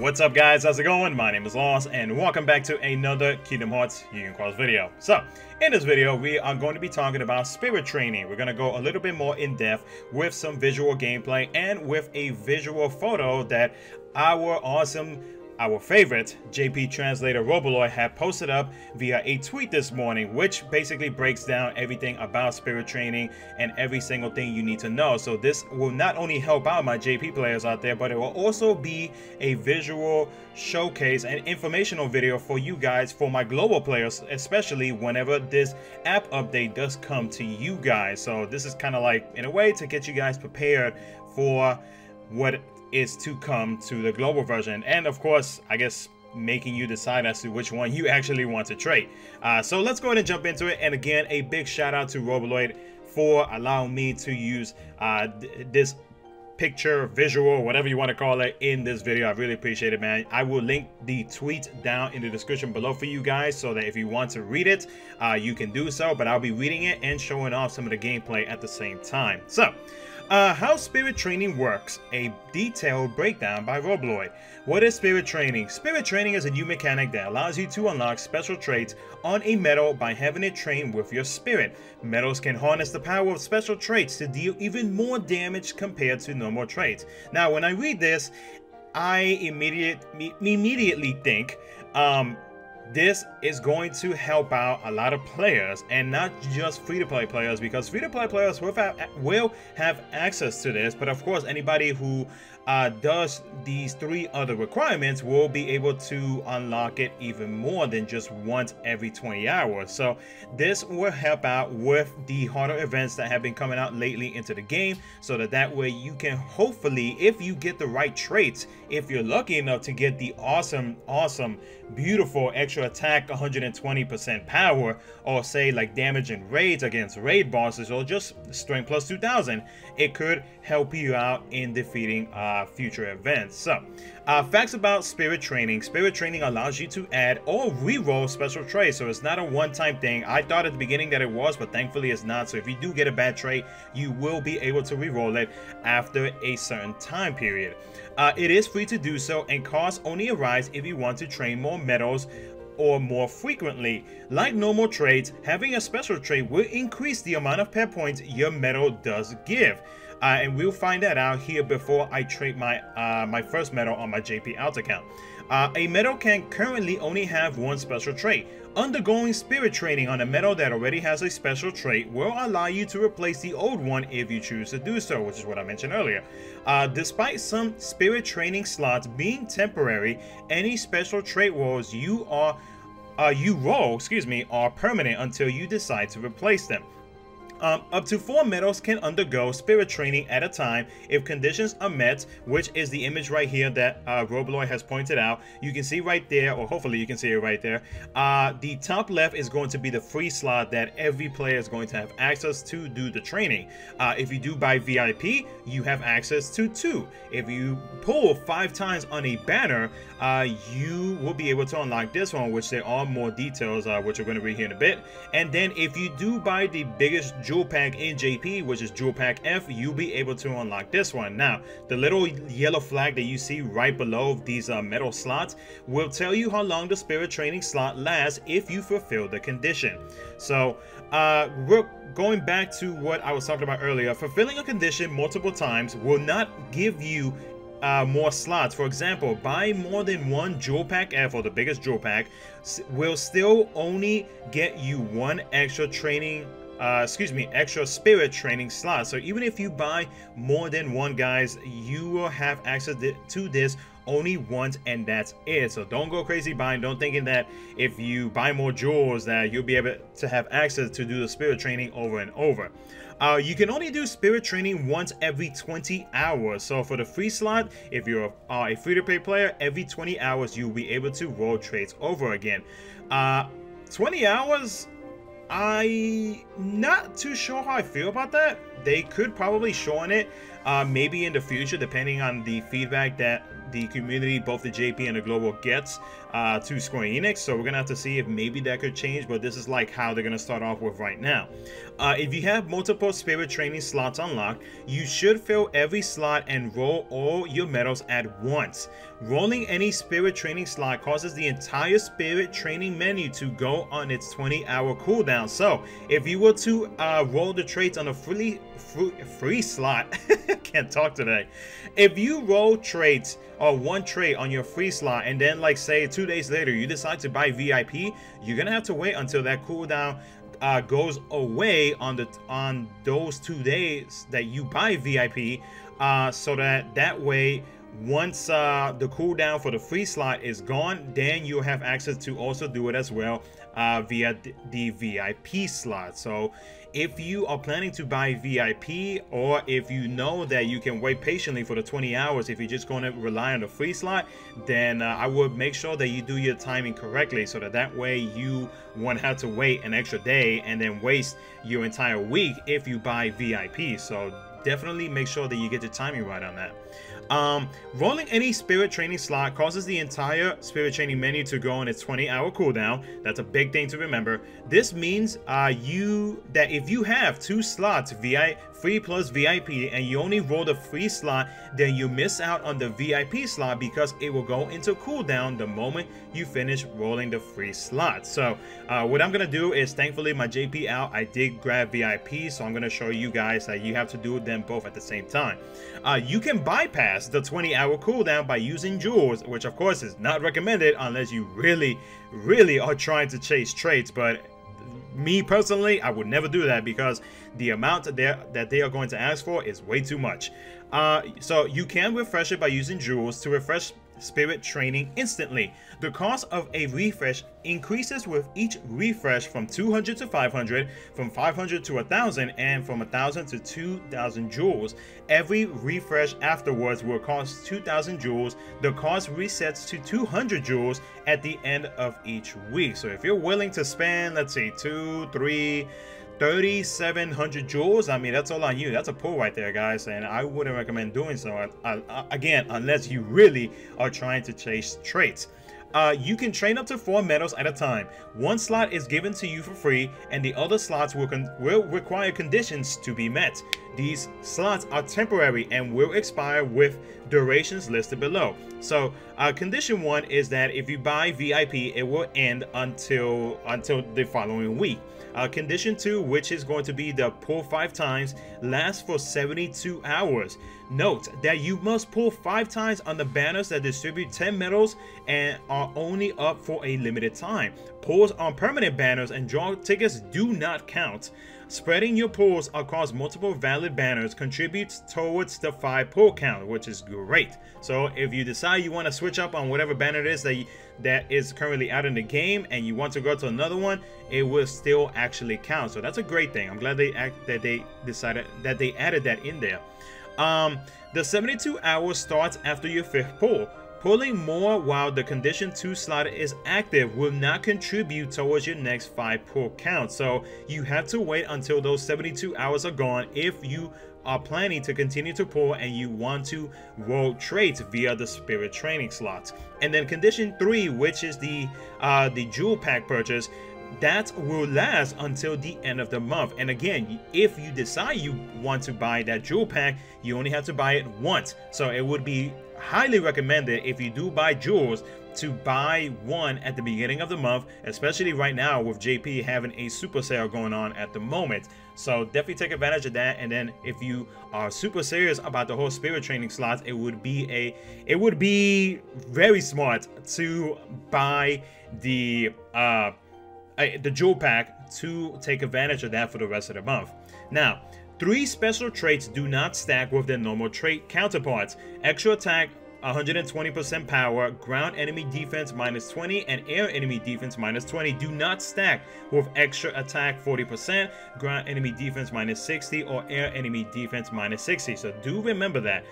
What's up guys, how's it going? My name is Lost and welcome back to another Kingdom Hearts Union Cross video. So, in this video we are going to be talking about spirit training. We're going to go a little bit more in depth with some visual gameplay and with a visual photo that our favorite JP translator Roboloid had posted up via a tweet this morning, which basically breaks down everything about spirit training and every single thing you need to know. So this will not only help out my JP players out there, but it will also be a visual showcase and informational video for you guys, for my global players, especially whenever this app update does come to you guys. So this is kind of like, in a way, to get you guys prepared for what is to come to the global version, and of course I guess making you decide as to which one you actually want to trade. So let's go ahead and jump into it. And again, a big shout out to Roboloid for allowing me to use this picture, visual, whatever you want to call it, in this video. I really appreciate it, man. I will link the tweet down in the description below for you guys, so that if you want to read it, you can do so, but I'll be reading it and showing off some of the gameplay at the same time. So how spirit training works, a detailed breakdown by Roboloid. What is spirit training? Spirit training is a new mechanic that allows you to unlock special traits on a metal by having it train with your spirit. Metals can harness the power of special traits to deal even more damage compared to normal traits. Now, when I read this, I immediately think, this is going to help out a lot of players, and not just free-to-play players, because free-to-play players will have access to this, but of course anybody who does these three other requirements will be able to unlock it even more than just once every 20 hours. So this will help out with the harder events that have been coming out lately into the game, so that way you can hopefully, if you get the right traits, if you're lucky enough to get the awesome beautiful extra attack, 120% power, or say like damage and raids against raid bosses, or just strength plus 2000, it could help you out in defeating future events. So facts about spirit training. Spirit training allows you to add or re-roll special traits, so it's not a one-time thing. I thought at the beginning that it was, but thankfully it's not. So if you do get a bad trait, you will be able to re-roll it after a certain time period. It is free to do so, and costs only arise if you want to train more metals or more frequently. Like normal traits, having a special trait will increase the amount of pet points your metal does give. And we'll find that out here before I trade my first metal on my JP Alt account. A metal can currently only have one special trait. Undergoing spirit training on a metal that already has a special trait will allow you to replace the old one if you choose to do so, which is what I mentioned earlier. Despite some spirit training slots being temporary, any special trait rolls you roll are permanent until you decide to replace them. Up to 4 metals can undergo spirit training at a time if conditions are met, which is the image right here that Roboloid has pointed out. You can see right there, or hopefully you can see it right there. The top left is going to be the free slot that every player is going to have access to do the training. If you do buy VIP, you have access to 2. If you pull 5 times on a banner, you will be able to unlock this one, which there are more details, which we're going to read here in a bit. And then if you do buy the biggest jewel pack in JP, which is jewel pack F, you'll be able to unlock this one. Now, the little yellow flag that you see right below these metal slots will tell you how long the spirit training slot lasts if you fulfill the condition. So we're going back to what I was talking about earlier. Fulfilling a condition multiple times will not give you more slots. For example, buy more than one jewel pack F, or the biggest jewel pack, will still only get you one extra extra spirit training slot. So even if you buy more than one, guys, you will have access to this only once, and that's it. So don't go crazy buying. Don't thinking that if you buy more jewels that you'll be able to have access to do the spirit training over and over. You can only do spirit training once every 20 hours. So for the free slot, if you're a free-to-play player, every 20 hours you'll be able to roll traits over again. 20 hours, I'm not too sure how I feel about that. They could probably shorten it, maybe in the future, depending on the feedback that the community, both the JP and the global, gets to Square Enix. So we're gonna have to see if maybe that could change, but this is like how they're gonna start off with right now. If you have multiple spirit training slots unlocked, you should fill every slot and roll all your medals at once. Rolling any spirit training slot causes the entire spirit training menu to go on its 20-hour cooldown. So if you were to roll the traits on a free slot, can't talk today. If you roll traits or one trait on your free slot and then, like, say 2 days later you decide to buy VIP, you're gonna have to wait until that cooldown goes away on those 2 days that you buy VIP, so that way, once the cooldown for the free slot is gone, then you'll have access to also do it as well via the VIP slot. So if you are planning to buy VIP, or if you know that you can wait patiently for the 20 hours, if you're just going to rely on the free slot, then I would make sure that you do your timing correctly, so that way you won't have to wait an extra day and then waste your entire week if you buy VIP. So definitely make sure that you get the timing right on that. Rolling any spirit training slot causes the entire spirit training menu to go on its 20-hour cooldown. That's a big thing to remember. This means that if you have 2 slots, free plus VIP, and you only roll the free slot, then you miss out on the VIP slot because it will go into cooldown the moment you finish rolling the free slot. So what I'm gonna do is, thankfully my JP out, I did grab VIP, so I'm gonna show you guys that you have to do them both at the same time. You can bypass the 20-hour cooldown by using jewels, which of course is not recommended unless you really are trying to chase traits. But me personally, I would never do that because the amount that they are going to ask for is way too much. So you can refresh it by using jewels to refresh spirit training instantly. The cost of a refresh increases with each refresh from 200 to 500, from 500 to 1000, and from 1000 to 2000 jewels. Every refresh afterwards will cost 2000 jewels. The cost resets to 200 jewels at the end of each week. So if you're willing to spend, let's say 3,700 jewels, I mean, that's all on you. That's a pull right there, guys, and I wouldn't recommend doing so, again, unless you really are trying to chase traits. You can train up to 4 medals at a time. One slot is given to you for free, and the other slots will require conditions to be met. These slots are temporary and will expire with durations listed below. So condition 1 is that if you buy VIP, it will end until the following week. Condition 2, which is going to be the pull 5 times, lasts for 72 hours. Note that you must pull 5 times on the banners that distribute 10 medals and are only up for a limited time. Pulls on permanent banners and draw tickets do not count. Spreading your pulls across multiple valid banners contributes towards the 5 pull count, which is great. So if you decide you want to switch up on whatever banner it is that is currently out in the game and you want to go to another one, it will still actually count. So that's a great thing. I'm glad they decided that they added that in there. The 72 hours starts after your 5th pull. Pulling more while the condition 2 slot is active will not contribute towards your next 5 pull count. So you have to wait until those 72 hours are gone if you are planning to continue to pull and you want to roll traits via the spirit training slots. And then condition 3, which is the jewel pack purchase, that will last until the end of the month. And again, if you decide you want to buy that jewel pack, you only have to buy it once. So it would be highly recommended, if you do buy jewels, to buy one at the beginning of the month, especially right now with JP having a super sale going on at the moment. So definitely take advantage of that. And then if you are super serious about the whole spirit training slots, it would be very smart to buy the jewel pack to take advantage of that for the rest of the month. Now, 3 special traits do not stack with their normal trait counterparts. Extra attack, 120% power, ground enemy defense -20, and air enemy defense -20 do not stack with extra attack 40%, ground enemy defense -60, or air enemy defense -60. So do remember that.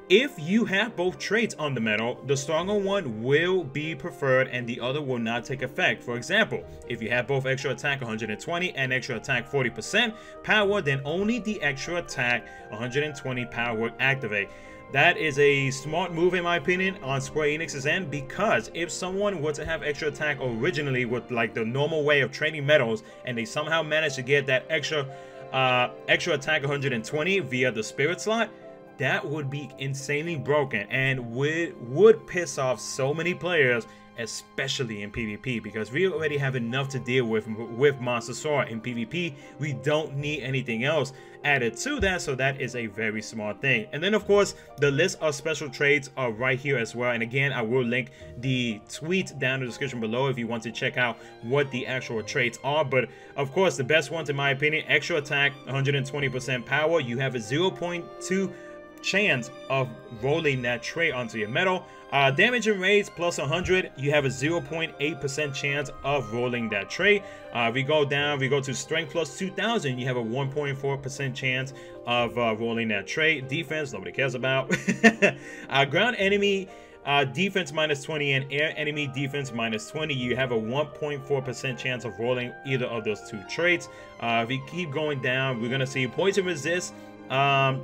If you have both traits on the medal, the stronger one will be preferred and the other will not take effect. For example, if you have both extra attack 120 and extra attack 40% power, then only the extra attack 120 power will activate. that is a smart move in my opinion on Square Enix's end, because if someone were to have extra attack originally with like the normal way of training metals, and they somehow manage to get that extra attack 120 via the spirit slot, that would be insanely broken and would piss off so many players, especially in PvP, because we already have enough to deal with Monster Sora in PvP. We don't need anything else added to that, so that is a very smart thing. And then of course the list of special traits are right here as well, and again I will link the tweet down in the description below if you want to check out what the actual traits are. But of course the best ones in my opinion: extra attack, 120% power. You have a 0.2 chance of rolling that trait onto your metal. Damage and raids plus 100, you have a 0.8% chance of rolling that trait. We go down, we go to strength plus 2000, you have a 1.4% chance of rolling that trait. Defense, nobody cares about. Ground enemy defense minus 20 and air enemy defense minus 20, you have a 1.4% chance of rolling either of those two traits. If we keep going down, we're gonna see poison resist,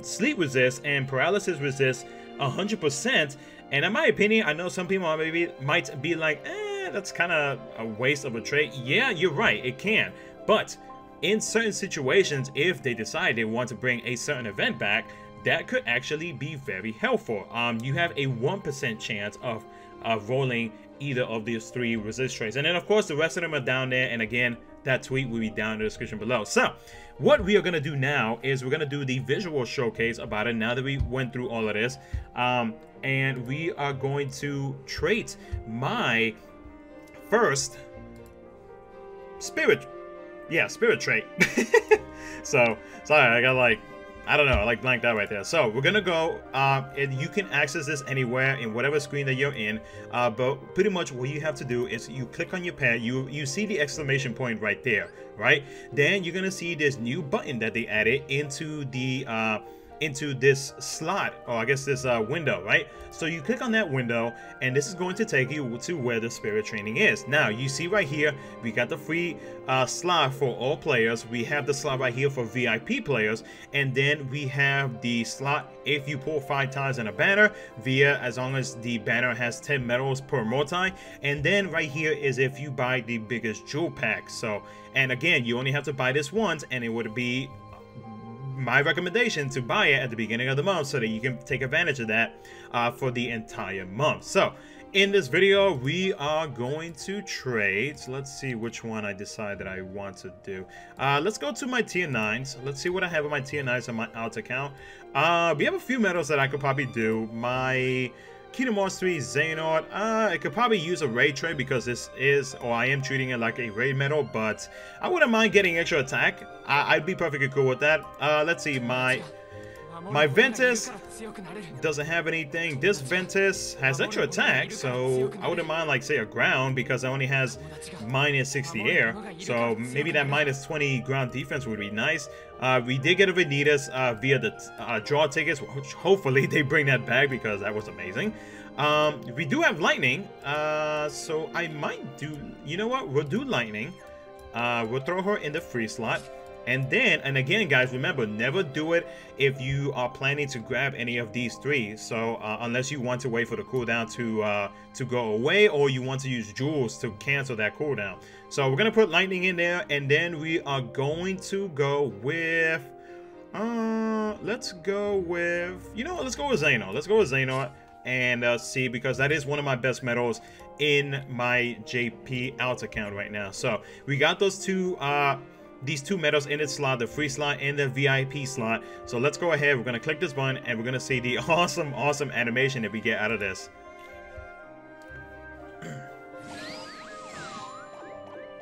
sleep resist, and paralysis resist 100%. And in my opinion, I know some people might be like, that's kind of a waste of a trait. Yeah, you're right, it can. But in certain situations, if they decide they want to bring a certain event back, that could actually be very helpful. You have a 1% chance of rolling either of these three resist traits. And then of course the rest of them are down there, and again that tweet will be down in the description below. So what we are going to do now is we're going to do the visual showcase about it now that we went through all of this. And we are going to trait my first spirit trait. So sorry, I got like, I don't know, I like blanked out right there. So we're gonna go, and you can access this anywhere in whatever screen that you're in, but pretty much what you have to do is you click on your pad, you see the exclamation point right there, right? Then you're gonna see this new button that they added into the into this slot, or I guess this window, right? So you click on that window, and this is going to take you to where the spirit training is. Now you see right here, we got the free slot for all players. We have the slot right here for VIP players, and then we have the slot if you pull 5 times in a banner via, as long as the banner has 10 medals per multi. And then right here is if you buy the biggest jewel pack. So, and again, you only have to buy this once, and it would be my recommendation to buy it at the beginning of the month so that you can take advantage of that for the entire month. So in this video we are going to trade. So let's see which one I decide that I want to do. Let's go to my tier 9s. Let's see what I have on my tier 9s on my alt account. We have a few medals that I could probably do. My Kingdom Hearts 3 Xehanort, I could probably use a raid trade because this is, or I am treating it like a raid medal, but I wouldn't mind getting extra attack. I'd be perfectly cool with that. Let's see, my Ventus doesn't have anything. This Ventus has extra attack, so I wouldn't mind, like, say, a ground, because it only has minus 60 air, so maybe that minus 20 ground defense would be nice. We did get a Vanitas via the draw tickets, which hopefully they bring that back, because that was amazing. We do have lightning, so I might do, you know what, we'll do lightning. We'll throw her in the free slot. And then, and again guys, remember, never do it if you are planning to grab any of these three. So unless you want to wait for the cooldown to go away, or you want to use jewels to cancel that cooldown. So we're gonna put lightning in there, and then we are going to go with let's go with, you know what, let's go with Xehanort. Let's go with Xehanort and see, because that is one of my best medals in my JP alt account right now. So we got those two these two medals in its slot, the free slot and the VIP slot. So let's go ahead, we're gonna click this button, and we're gonna see the awesome animation that we get out of this.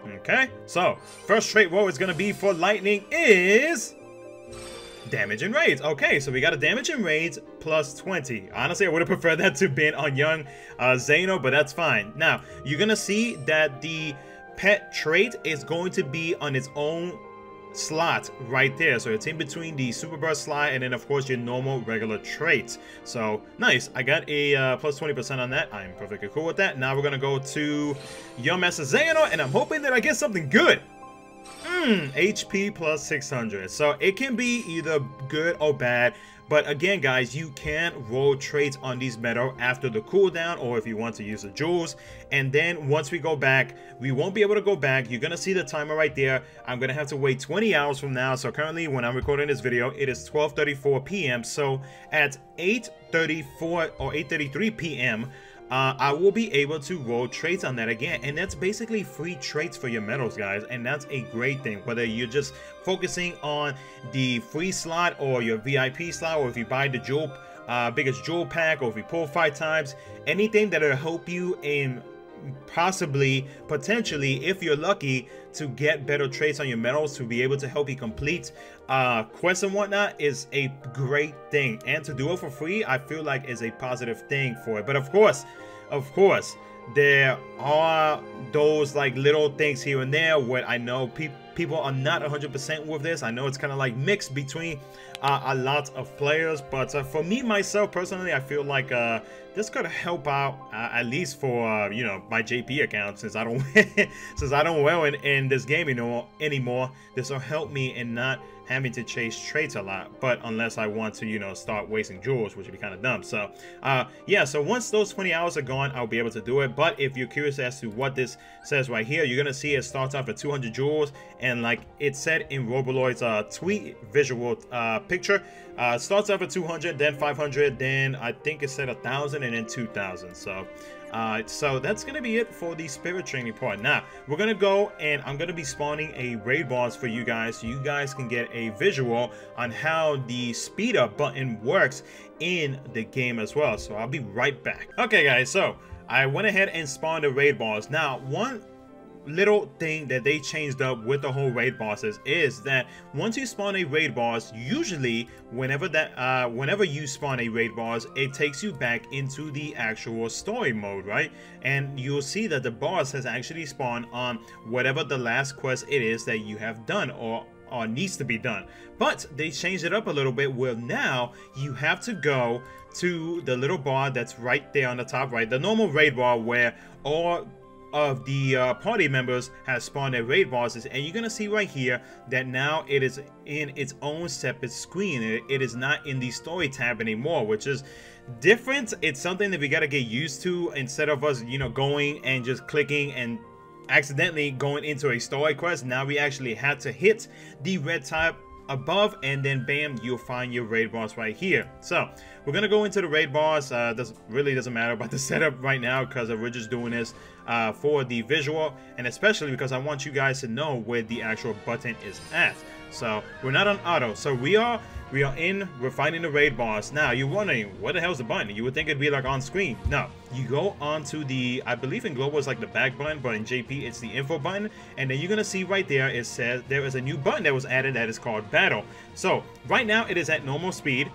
Okay, so first trait roll is gonna be for lightning is damage and raids. Okay, so we got a damage and raids plus 20. Honestly, I would have preferred that to been on young Xehanort, but that's fine. Now you're gonna see that the pet trait is going to be on its own slot right there, so it's in between the super burst slot and then of course your normal regular traits. So nice, I got a plus 20% on that. I'm perfectly cool with that. Now we're gonna go to Young Master Xehanort, and I'm hoping that I get something good. HP plus 600. So it can be either good or bad. But again, guys, you can roll traits on these metal after the cooldown, or if you want to use the jewels. And then once we go back, we won't be able to go back. You're going to see the timer right there. I'm going to have to wait 20 hours from now. So currently, when I'm recording this video, it is 12:34 p.m. So at 8:34 or 8:33 p.m., I will be able to roll traits on that again, and that's basically free traits for your medals, guys, and that's a great thing. Whether you're just focusing on the free slot or your VIP slot, or if you buy the jewel, biggest jewel pack, or if you pull 5 times, anything that'll help you in potentially, if you're lucky, to get better traits on your medals to be able to help you complete quests and whatnot is a great thing. And to do it for free, I feel like is a positive thing for it. But of course, there are those like little things here and there where I know people are not 100% with this. I know it's kind of like mixed between a lot of players, but for me myself personally, I feel like this could help out at least for you know, my JP account, since I don't well in this game anymore. This will help me in not having to chase traits a lot, but unless I want to, you know, start wasting jewels, which would be kind of dumb. So yeah, so once those 20 hours are gone, I'll be able to do it. But if you're curious as to what this says right here, you're gonna see it starts off at 200 jewels, and like it said in Roboloid's tweet visual picture, starts off at 200, then 500, then I think it said 1,000, and then 2,000. So that's gonna be it for the spirit training part. Now we're gonna go, and I'm gonna be spawning a raid boss for you guys, so you guys can get a visual on how the speed up button works in the game as well. So I'll be right back. Okay guys, so I went ahead and spawned the raid boss. Now one little thing that they changed up with the whole raid bosses is that once you spawn a raid boss, usually whenever you spawn a raid boss, it takes you back into the actual story mode, right? And you'll see that the boss has actually spawned on whatever the last quest it is that you have done or needs to be done. But they changed it up a little bit where now you have to go to the little bar that's right there on the top right, the normal raid bar where all of the party members have spawned their raid bosses, and you're gonna see right here that now it is in its own separate screen. It is not in the story tab anymore, which is different. It's something that we gotta get used to, instead of us, you know, going and just clicking and accidentally going into a story quest. Now we actually had to hit the red tab above, and then bam, you'll find your raid boss right here. So we're gonna go into the raid boss. Really doesn't matter about the setup right now, because we're just doing this for the visual, and especially because I want you guys to know where the actual button is at. So we're not on auto, so we're finding the raid boss. Now you're wondering, what the hell's the button? You would think it'd be like on screen. No, you go onto the, I believe in global it's like the back button, but in JP it's the info button, and then you're gonna see right there it says there is a new button that was added that is called battle. So right now it is at normal speed.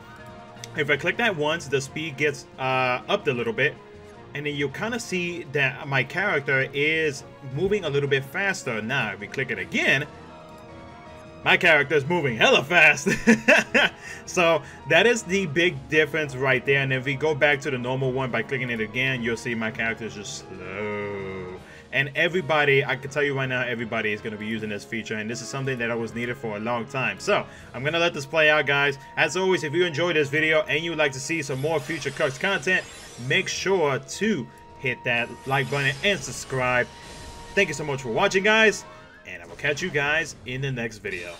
If I click that once, the speed gets upped a little bit, and then you'll kind of see that my character is moving a little bit faster. Now if we click it again, my character is moving hella fast. So that is the big difference right there. And if we go back to the normal one by clicking it again, you'll see my character is just slow. And everybody, I can tell you right now, everybody is going to be using this feature, and this is something that was needed for a long time. So I'm going to let this play out, guys. As always, if you enjoyed this video and you would like to see some more future KHUx content, make sure to hit that like button and subscribe. Thank you so much for watching, guys, and I will catch you guys in the next video.